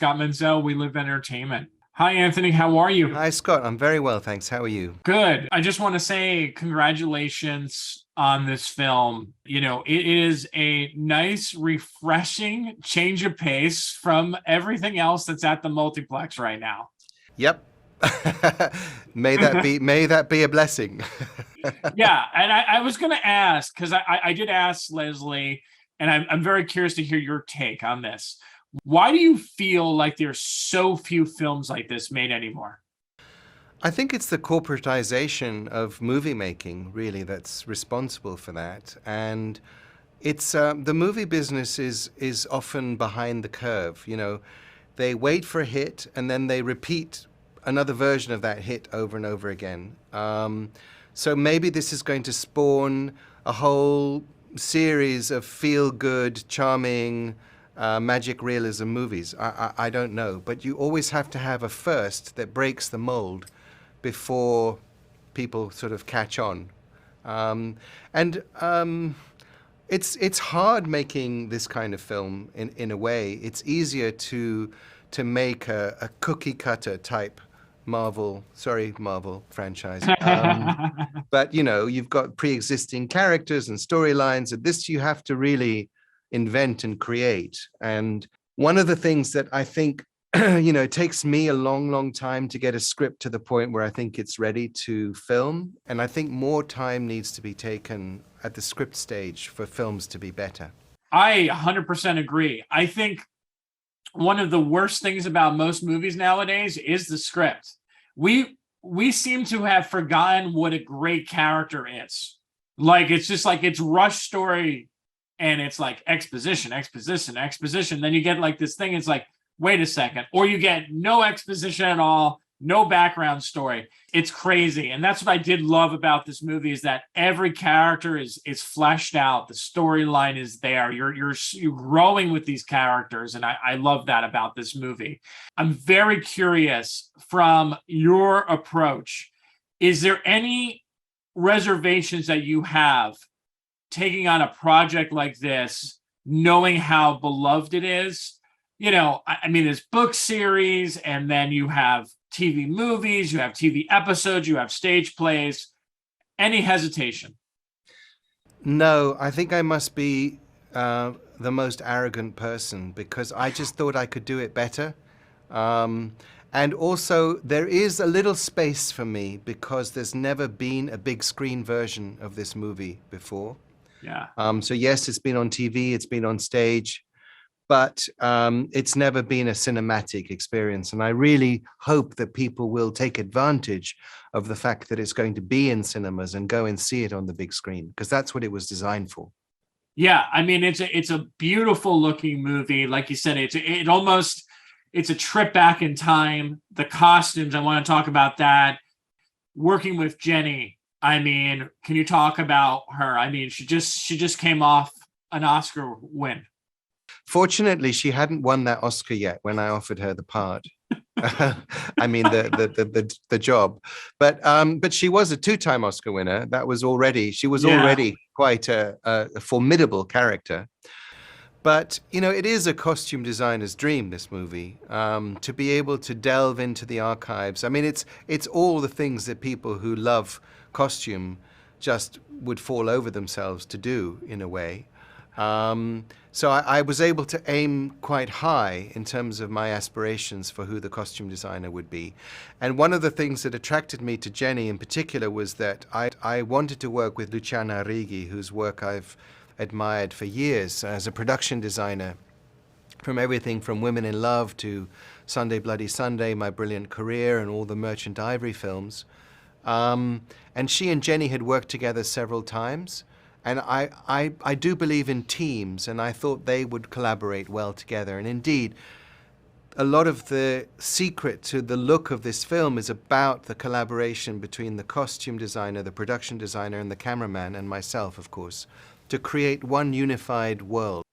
Scott Menzel. We Live Entertainment. Hi, Anthony. How are you? Hi, Scott. I'm very well, thanks. How are you? Good. I just want to say congratulations on this film. It is a nice, refreshing change of pace from everything else that's at the multiplex right now. Yep. May that be a blessing. Yeah, and I was going to ask because I did ask Leslie, and I'm very curious to hear your take on this. Why do you feel like there's so few films like this made anymore? I think it's the corporatization of movie making, really, that's responsible for that. And it's the movie business is often behind the curve. They wait for a hit and then they repeat another version of that hit over and over again. So maybe this is going to spawn a whole series of feel-good, charming, magic realism movies. I don't know, but you always have to have a first that breaks the mold before people sort of catch on. And it's hard making this kind of film in a way. It's easier to make a cookie cutter type Marvel franchise. But you've got pre-existing characters and storylines, and this you have to really invent and create. And one of the things that I think it takes me a long, long time to get a script to the point where I think it's ready to film. And I think more time needs to be taken at the script stage for films to be better. I 100% agree. I think one of the worst things about most movies nowadays is the script. We seem to have forgotten what a great character is. Like, it's just like it's rush story and it's like exposition. Then you get like this thing, it's like, wait a second. Or you get no exposition at all, no background story. It's crazy. And that's what I did love about this movie, is that every character is fleshed out. The storyline is there. You're growing with these characters. And I love that about this movie. I'm very curious from your approach. Is there any reservations that you have taking on a project like this, knowing how beloved it is? I mean, there's book series, and then you have TV movies, you have TV episodes, you have stage plays. Any hesitation? No, I think I must be the most arrogant person, because I just thought I could do it better. And also, there is a little space for me because there's never been a big screen version of this movie before. Yeah. So yes, it's been on TV, it's been on stage, but it's never been a cinematic experience. And I really hope that people will take advantage of the fact that it's going to be in cinemas and go and see it on the big screen, because that's what it was designed for. Yeah, I mean, it's a beautiful looking movie. Like you said, it's a trip back in time. The costumes, I want to talk about that. Working with Jenny, I mean, can you talk about her? I mean, she just came off an Oscar win. Fortunately, she hadn't won that Oscar yet when I offered her the part. I mean, the job, but she was a two-time Oscar winner. She was already quite a formidable character. But it is a costume designer's dream, this movie, to be able to delve into the archives. I mean, it's all the things that people who love costume just would fall over themselves to do, in a way. So I was able to aim quite high in terms of my aspirations for who the costume designer would be. And one of the things that attracted me to Jenny in particular was that I wanted to work with Luciana Righi, whose work I've admired for years as a production designer, from everything from Women in Love to Sunday Bloody Sunday, My Brilliant Career, and all the Merchant Ivory films. And she and Jenny had worked together several times. And I do believe in teams, and I thought they would collaborate well together. And indeed, a lot of the secret to the look of this film is about the collaboration between the costume designer, the production designer, and the cameraman, and myself, of course, to create one unified world.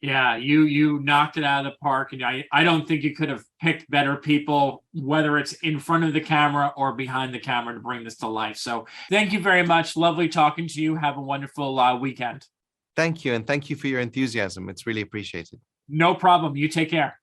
Yeah, you knocked it out of the park, and I don't think you could have picked better people, whether it's in front of the camera or behind the camera, to bring this to life. So thank you very much. Lovely talking to you. Have a wonderful weekend. Thank you, and thank you for your enthusiasm. It's really appreciated. No problem. You take care.